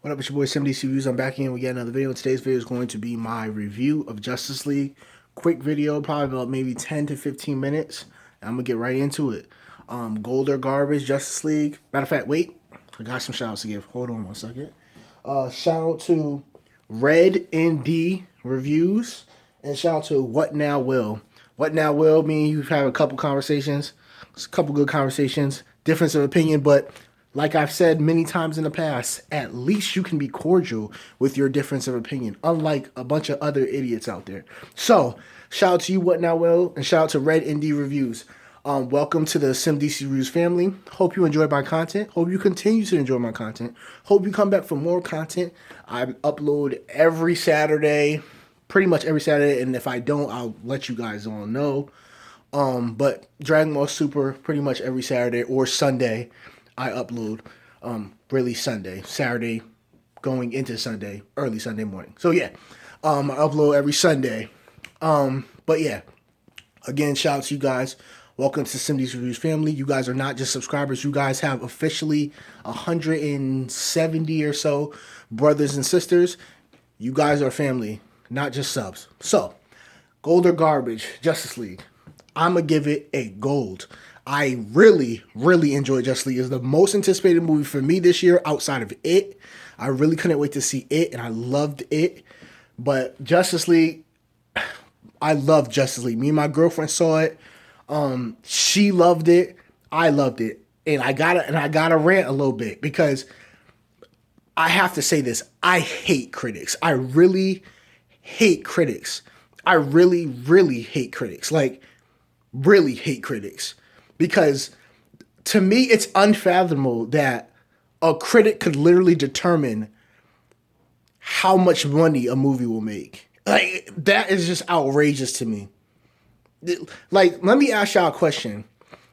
What up, it's your boy SimDCsReviews. I'm back in with yet another video. Today's video is going to be my review of Justice League. Quick video, probably about maybe 10 to 15 minutes. I'm going to get right into it. Gold or garbage, Justice League. Matter of fact, wait. I got some shout outs to give. Hold on one second. Shout out to SimD'sReviews. And shout out to What Now Will. What Now Will, me and you've had a couple conversations. It's a couple good conversations. Difference of opinion, but like I've said many times in the past, at least you can be cordial with your difference of opinion, unlike a bunch of other idiots out there. So, shout out to you, What Now Will, and shout out to SimD'sReviews. Welcome to the SimDCsReviews family. Hope you enjoyed my content. Hope you continue to enjoy my content. Hope you come back for more content. I upload every Saturday, pretty much every Saturday, and if I don't, I'll let you guys all know. But Dragon Ball Super, pretty much every Saturday or Sunday. I upload, really Sunday, Saturday, going into Sunday, early Sunday morning. So yeah, I upload every Sunday. But yeah, again, shout out to you guys. Welcome to SimDCsReviews family. You guys are not just subscribers. You guys have officially 170 or so brothers and sisters. You guys are family, not just subs. So, gold or garbage, Justice League. I'm going to give it a gold. I really, really enjoyed Justice League. It's the most anticipated movie for me this year outside of It. I really couldn't wait to see It, and I loved It. But Justice League, I loved Justice League. Me and my girlfriend saw it. She loved it. I loved it. And I gotta rant a little bit because I have to say this. I hate critics. I really hate critics. I really, really hate critics. Like, really hate critics. Because to me, it's unfathomable that a critic could literally determine how much money a movie will make. Like, that is just outrageous to me. Like, let me ask y'all a question.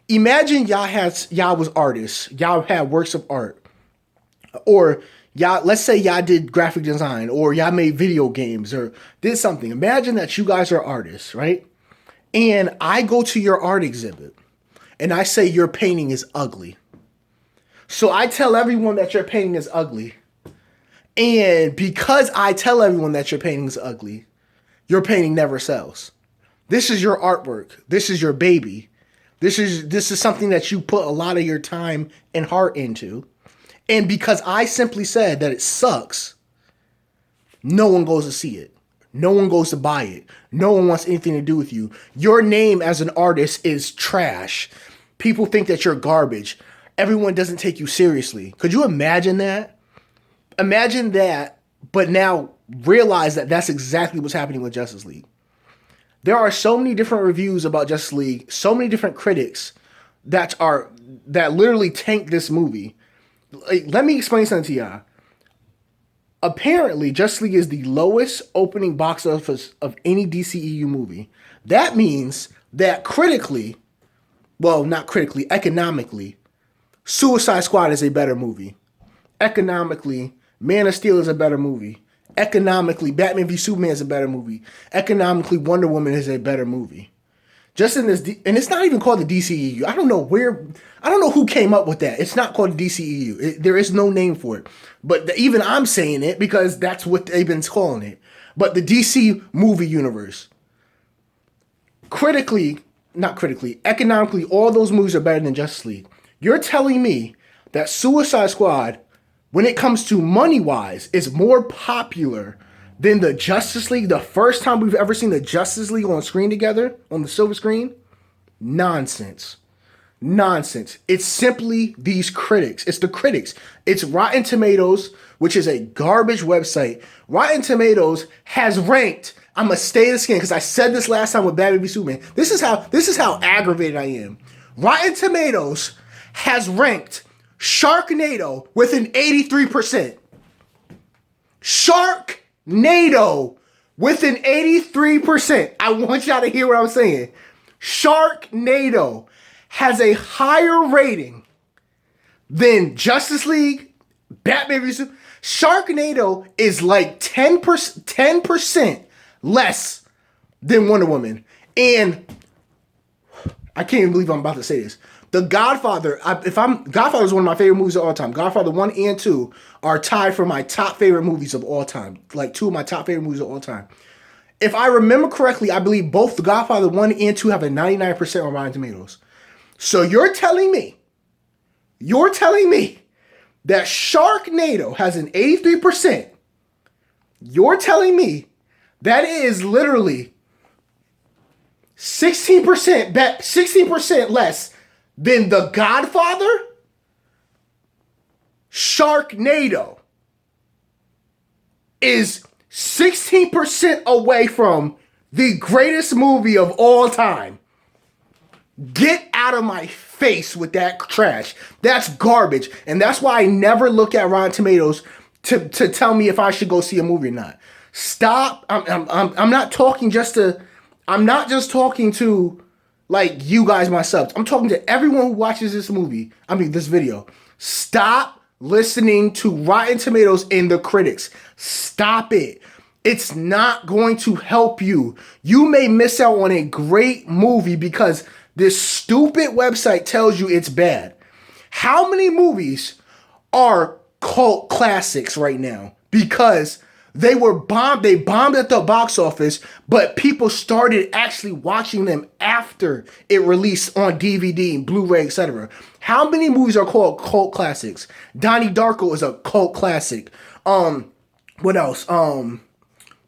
Imagine y'all was artists. Y'all had works of art. Or y'all, let's say y'all did graphic design, or y'all made video games, or did something. Imagine that you guys are artists, right? And I go to your art exhibit. And I say your painting is ugly. So I tell everyone that your painting is ugly. And because I tell everyone that your painting is ugly, your painting never sells. This is your artwork. This is your baby. This is something that you put a lot of your time and heart into. And because I simply said that it sucks, no one goes to see it. No one goes to buy it. No one wants anything to do with you. Your name as an artist is trash. People think that you're garbage. Everyone doesn't take you seriously. Could you imagine that? Imagine that, but now realize that that's exactly what's happening with Justice League. There are so many different reviews about Justice League, so many different critics that literally tank this movie. Like, let me explain something to y'all. Apparently, Justice League is the lowest opening box office of any DCEU movie. That means that critically, well, not critically, economically, Suicide Squad is a better movie. Economically, Man of Steel is a better movie. Economically, Batman v Superman is a better movie. Economically, Wonder Woman is a better movie. Just in this, and it's not even called the DCEU. I don't know who came up with that. It's not called the DCEU. There is no name for it. But even I'm saying it because that's what they've been calling it. But the DC movie universe, economically, all those movies are better than Justice League. You're telling me that Suicide Squad, when it comes to money-wise, is more popular than the Justice League, the first time we've ever seen the Justice League on screen together, on the silver screen? Nonsense. Nonsense. It's simply these critics. It's the critics. It's Rotten Tomatoes, which is a garbage website. Rotten Tomatoes has ranked, I'm going to stay the skin because I said this last time with Batman v Superman. This is how aggravated I am. Rotten Tomatoes has ranked Sharknado with an 83%. Sharknado with an 83%. I want y'all to hear what I'm saying. Sharknado has a higher rating than Justice League, Batman v Superman. Sharknado is like 10% less than Wonder Woman. And I can't even believe I'm about to say this. The Godfather, Godfather is one of my favorite movies of all time. Godfather 1 and 2 are tied for my top favorite movies of all time. Like 2 of my top favorite movies of all time. If I remember correctly, I believe both The Godfather 1 and 2 have a 99% on Rotten Tomatoes. So you're telling me that Sharknado has an 83%. You're telling me that is literally 16% less than The Godfather? Sharknado is 16% away from the greatest movie of all time. Get out of my face with that trash. That's garbage. And that's why I never look at Rotten Tomatoes to tell me if I should go see a movie or not. Stop. I'm not talking just to, I'm not just talking to like you guys, my subs. I'm talking to everyone who watches this video. Stop listening to Rotten Tomatoes and the critics. Stop it. It's not going to help you. You may miss out on a great movie because this stupid website tells you it's bad. How many movies are cult classics right now? Because they bombed at the box office, but people started actually watching them after it released on DVD, Blu-ray, etc. How many movies are called cult classics? Donnie Darko is a cult classic. What else?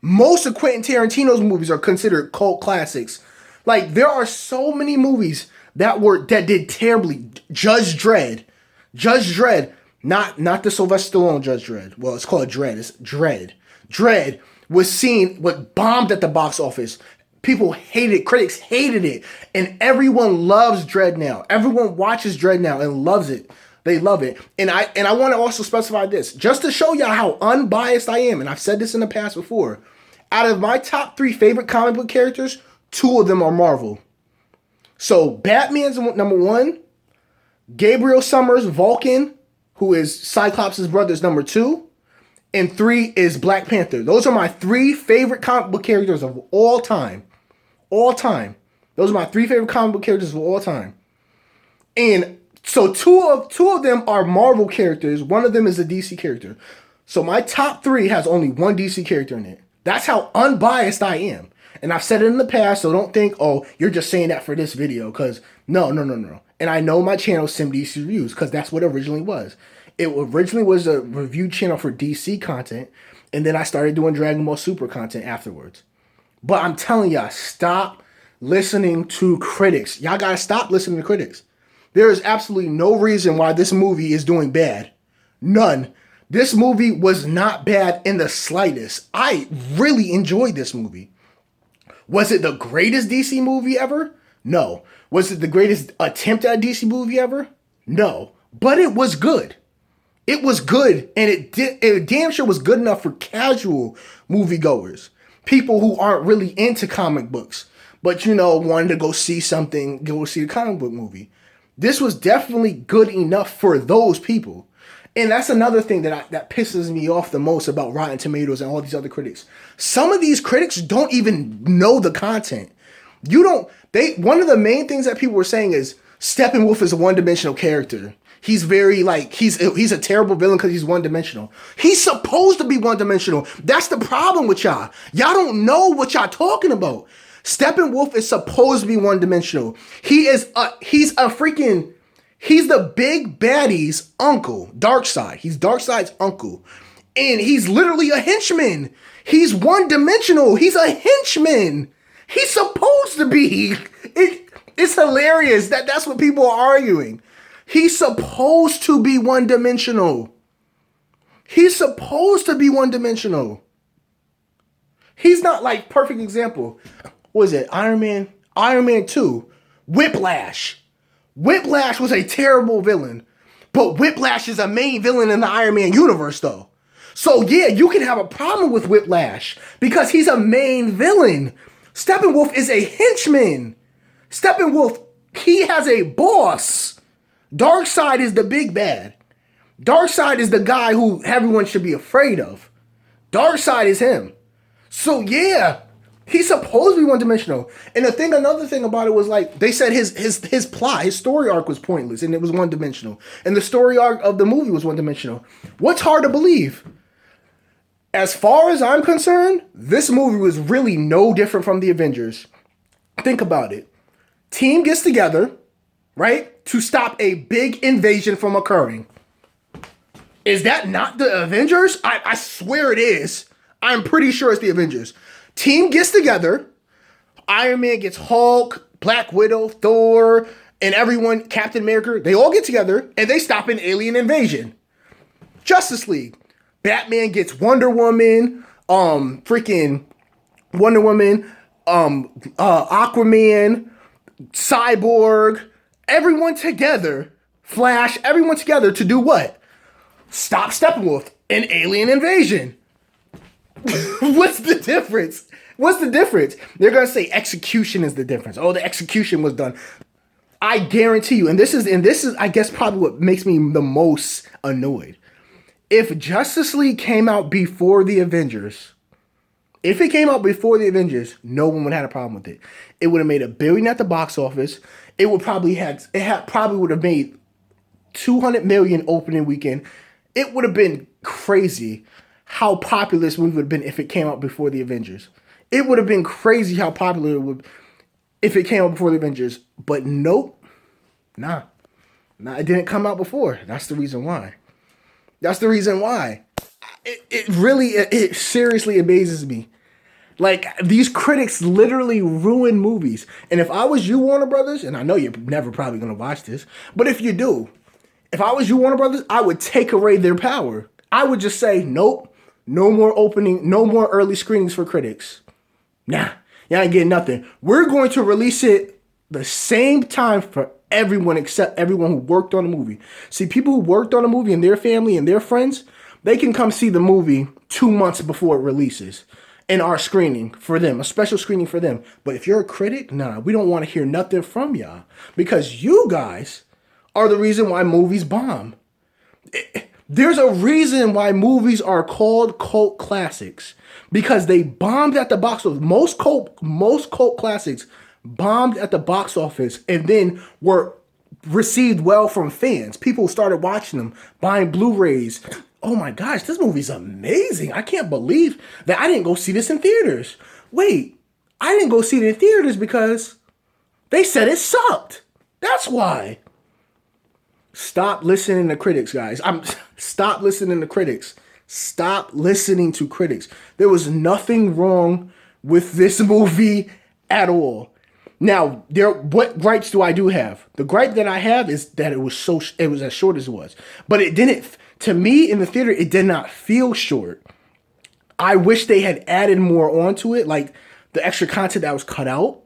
Most of Quentin Tarantino's movies are considered cult classics. Like, there are so many movies that did terribly. Judge Dredd, not the Sylvester Stallone Judge Dredd. Well, it's called Dredd. It's Dredd. Dredd was bombed at the box office. People hated it. Critics hated it. And everyone loves Dredd now. Everyone watches Dredd now and loves it. They love it. And I want to also specify this, just to show y'all how unbiased I am. And I've said this in the past before. Out of my top 3 favorite comic book characters, 2 of them are Marvel. So Batman's number 1. Gabriel Summers, Vulcan, who is Cyclops' brother, is number 2. And 3 is Black Panther. Those are my 3 favorite comic book characters of all time. All time. Those are my 3 favorite comic book characters of all time. And so two of them are Marvel characters. One of them is a DC character. So my top 3 has only one DC character in it. That's how unbiased I am. And I've said it in the past, so don't think, oh, you're just saying that for this video. Because no. And I know my channel, SimDCsReviews, because that's what it originally was. It originally was a review channel for DC content. And then I started doing Dragon Ball Super content afterwards. But I'm telling y'all, stop listening to critics. Y'all got to stop listening to critics. There is absolutely no reason why this movie is doing bad. None. This movie was not bad in the slightest. I really enjoyed this movie. Was it the greatest DC movie ever? No. Was it the greatest attempt at a DC movie ever? No. But it was good. It was good, and it damn sure was good enough for casual moviegoers. People who aren't really into comic books, but, wanted to go see a comic book movie. This was definitely good enough for those people. And that's another thing that pisses me off the most about Rotten Tomatoes and all these other critics. Some of these critics don't even know the content. One of the main things that people were saying is Steppenwolf is a one-dimensional character. He's he's a terrible villain because he's one-dimensional. He's supposed to be one-dimensional. That's the problem with y'all. Y'all don't know what y'all talking about. Steppenwolf is supposed to be one-dimensional. He's the big baddie's uncle, Darkseid. He's Darkseid's uncle. And he's literally a henchman. He's one-dimensional. He's a henchman. He's supposed to be. It's hilarious that's what people are arguing. He's supposed to be one-dimensional. He's supposed to be one-dimensional. He's not like, perfect example. What is it? Iron Man 2. Whiplash. Whiplash was a terrible villain. But Whiplash is a main villain in the Iron Man universe, though. So, yeah, you can have a problem with Whiplash because he's a main villain. Steppenwolf is a henchman. Steppenwolf, he has a boss. Darkseid is the big bad. Darkseid is the guy who everyone should be afraid of. Darkseid is him. So, yeah, He's supposed to be one-dimensional. And another thing about it was like they said his plot, his story arc was pointless and it was one-dimensional. And the story arc of the movie was one-dimensional. What's hard to believe? As far as I'm concerned, this movie was really no different from the Avengers. Think about it. Team gets together, right, to stop a big invasion from occurring. Is that not the Avengers? I swear it is. I'm pretty sure it's the Avengers. Team gets together. Iron Man gets Hulk, Black Widow, Thor, and everyone, Captain America. They all get together and they stop an alien invasion. Justice League. Batman gets Wonder Woman, freaking Wonder Woman, Aquaman, Cyborg, everyone together, Flash, everyone together to do what? Stop Steppenwolf, an alien invasion. What's the difference? What's the difference? They're going to say execution is the difference. Oh, the execution was done. I guarantee you, and this is, I guess, probably what makes me the most annoyed. If Justice League came out before the Avengers, no one would have had a problem with it. It would have made $1 billion at the box office. It would probably would have made $200 million opening weekend. It would have been crazy how popular this movie would have been if it came out before the Avengers. It would have been crazy how popular it would if it came out before the Avengers. But nope. Nah, it didn't come out before. That's the reason why. It seriously amazes me. Like, these critics literally ruin movies. And if I was you, Warner Brothers, and I know you're never probably going to watch this, but if you do, if I was you, Warner Brothers, I would take away their power. I would just say, nope, no more early screenings for critics. Nah, y'all ain't getting nothing. We're going to release it the same time for everyone except everyone who worked on the movie. See, people who worked on the movie and their family and their friends, they can come see the movie 2 months before it releases in our screening for them, a special screening for them. But if you're a critic, nah, we don't want to hear nothing from y'all because you guys are the reason why movies bomb. There's a reason why movies are called cult classics because they bombed at the box office. Most cult classics bombed at the box office and then were received well from fans. People started watching them, buying Blu-rays. Oh my gosh, this movie's amazing. I can't believe that I didn't go see this in theaters. Wait, I didn't go see it in theaters because they said it sucked. That's why. Stop listening to critics, guys. Stop listening to critics. Stop listening to critics. There was nothing wrong with this movie at all. Now, what gripes do I have? The gripe that I have is that it was as short as it was. But it didn't, to me in the theater, it did not feel short. I wish they had added more onto it, like the extra content that was cut out.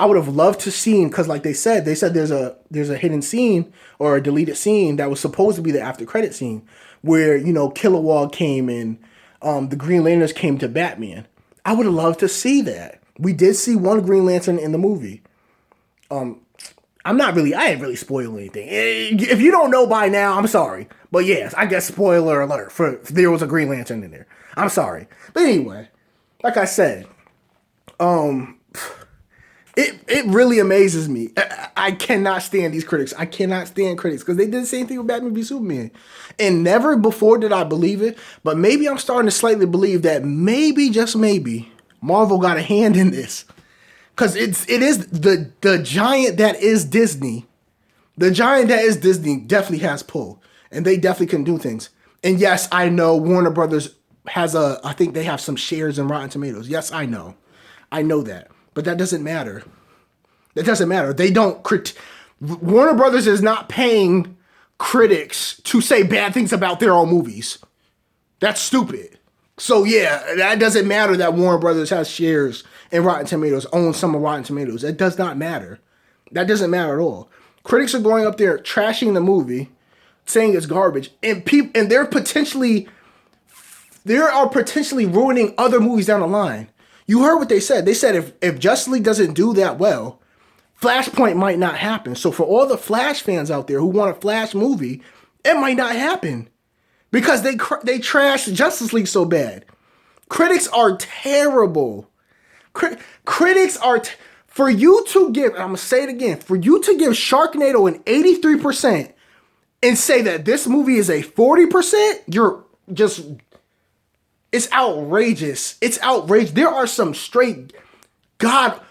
I would have loved to see, because like they said there's a hidden scene or a deleted scene that was supposed to be the after credit scene where, Kilowog came and the Green Lanterns came to Batman. I would have loved to see that. We did see one Green Lantern in the movie. I ain't really spoiling anything. If you don't know by now, I'm sorry. But yes, I guess spoiler alert there was a Green Lantern in there. I'm sorry. But anyway, like I said, It really amazes me. I cannot stand these critics. I cannot stand critics because they did the same thing with Batman v Superman. And never before did I believe it, but maybe I'm starting to slightly believe that maybe, just maybe, Marvel got a hand in this. Because it is the giant that is Disney. The giant that is Disney definitely has pull. And they definitely can do things. And yes, I know Warner Brothers I think they have some shares in Rotten Tomatoes. Yes, I know. I know that. But that doesn't matter. That doesn't matter. They don't Warner Brothers is not paying critics to say bad things about their own movies. That's stupid. So yeah, that doesn't matter that Warner Brothers has shares in Rotten Tomatoes, owns some of Rotten Tomatoes. That does not matter. That doesn't matter at all. Critics are going up there trashing the movie, saying it's garbage, and they are potentially ruining other movies down the line. You heard what they said. They said if Justice League doesn't do that well, Flashpoint might not happen. So for all the Flash fans out there who want a Flash movie, it might not happen because they trashed Justice League so bad. Critics are terrible. Critics are for you to give. And I'm gonna say it again. For you to give Sharknado an 83% and say that this movie is a 40%, you're just. It's outrageous. It's outrageous. There are some straight God.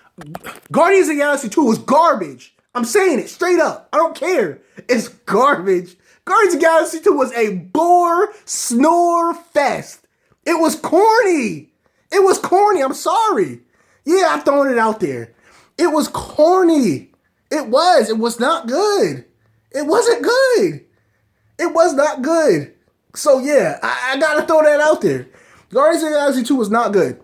Guardians of the Galaxy 2 was garbage. I'm saying it straight up. I don't care. It's garbage. Guardians of the Galaxy 2 was a bore snore fest. It was corny. It was corny. I'm sorry. Yeah, I'm throwing it out there. It was corny. It was. It was not good. It wasn't good. It was not good. So yeah, I gotta throw that out there. Guardians of the Galaxy 2 was not good.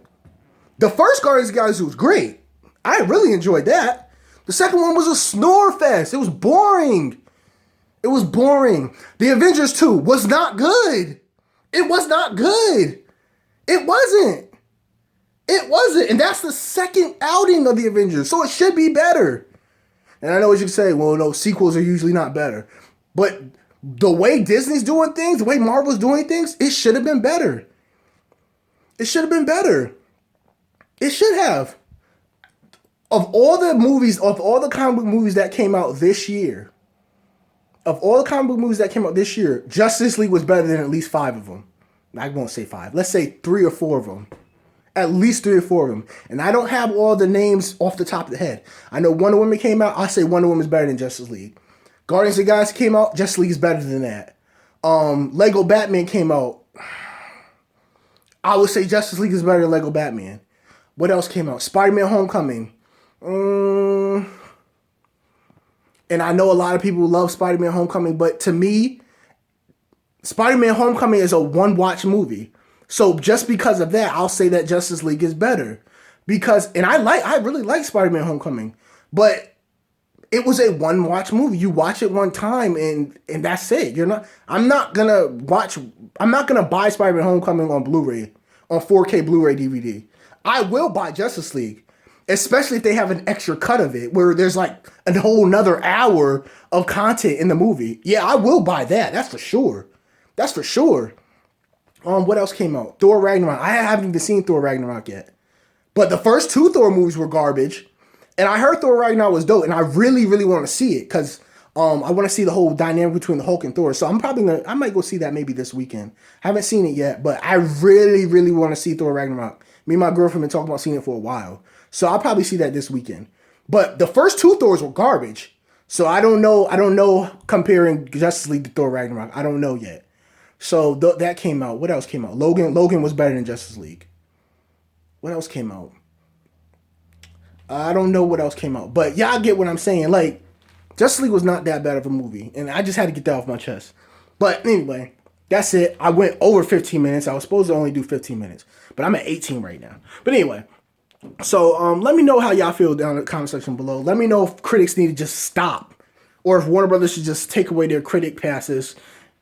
The first Guardians of the Galaxy was great. I really enjoyed that. The second one was a snore fest. It was boring. It was boring. The Avengers 2 was not good. It was not good. It wasn't. It wasn't. And that's the second outing of the Avengers. So it should be better. And I know what you can say, well, no, sequels are usually not better. But the way Disney's doing things, the way Marvel's doing things, it should have been better. It should have been better. It should have. Of all the movies, of all the comic book movies that came out this year, Justice League was better than at least 5 of them. I won't say 5. Let's say 3 or 4 of them. At least 3 or 4 of them. And I don't have all the names off the top of the head. I know Wonder Woman came out. I say Wonder Woman is better than Justice League. Guardians of the Galaxy came out. Justice League is better than that. Lego Batman came out. I would say Justice League is better than Lego Batman. What else came out? Spider-Man Homecoming. And I know a lot of people love Spider-Man Homecoming, but to me, Spider-Man Homecoming is a one-watch movie. So just because of that, I'll say that Justice League is better. I really like Spider-Man Homecoming, but it was a one-watch movie. You watch it one time and that's it. I'm not gonna buy Spider-Man Homecoming on Blu-ray, on 4K Blu-ray DVD. I will buy Justice League, especially if they have an extra cut of it where there's like a whole nother hour of content in the movie. Yeah, I will buy that. That's for sure. That's for sure. What else came out? Thor Ragnarok. I haven't even seen Thor Ragnarok yet. But the first 2 Thor movies were garbage. And I heard Thor Ragnarok was dope. And I really, really want to see it. Because I want to see the whole dynamic between the Hulk and Thor. So I might go see that maybe this weekend. I haven't seen it yet. But I really, really want to see Thor Ragnarok. Me and my girlfriend been talking about seeing it for a while. So I'll probably see that this weekend. But the first 2 Thors were garbage. So I don't know comparing Justice League to Thor Ragnarok. I don't know yet. So that came out. What else came out? Logan was better than Justice League. What else came out? I don't know what else came out. But y'all get what I'm saying. Like, Justice League was not that bad of a movie. And I just had to get that off my chest. But anyway, that's it. I went over 15 minutes. I was supposed to only do 15 minutes. But I'm at 18 right now. But anyway. So let me know how y'all feel down in the comment section below. Let me know if critics need to just stop. Or if Warner Brothers should just take away their critic passes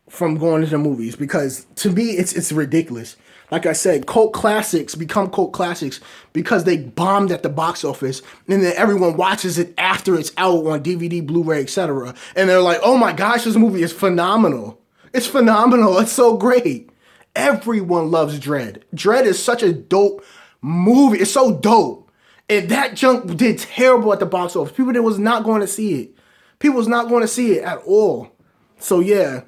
from going to the movies, because to me it's ridiculous. Like I said, cult classics become cult classics because they bombed at the box office, and then everyone watches it after it's out on DVD, Blu-ray, etc. And they're like, "Oh my gosh, this movie is phenomenal! It's phenomenal! It's so great!" Everyone loves Dredd. Dredd is such a dope movie. It's so dope, and that junk did terrible at the box office. People that was not going to see it. People was not going to see it at all. So yeah.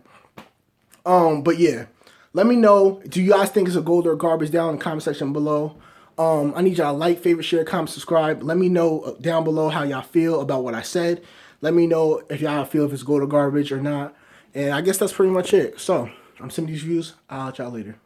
But yeah, let me know. Do you guys think it's a gold or garbage down in the comment section below? I need y'all to like, favorite, share, comment, subscribe. Let me know down below how y'all feel about what I said. Let me know if y'all feel if it's gold or garbage or not. And I guess that's pretty much it. So, I'm SimD'sReviews. I'll let y'all later.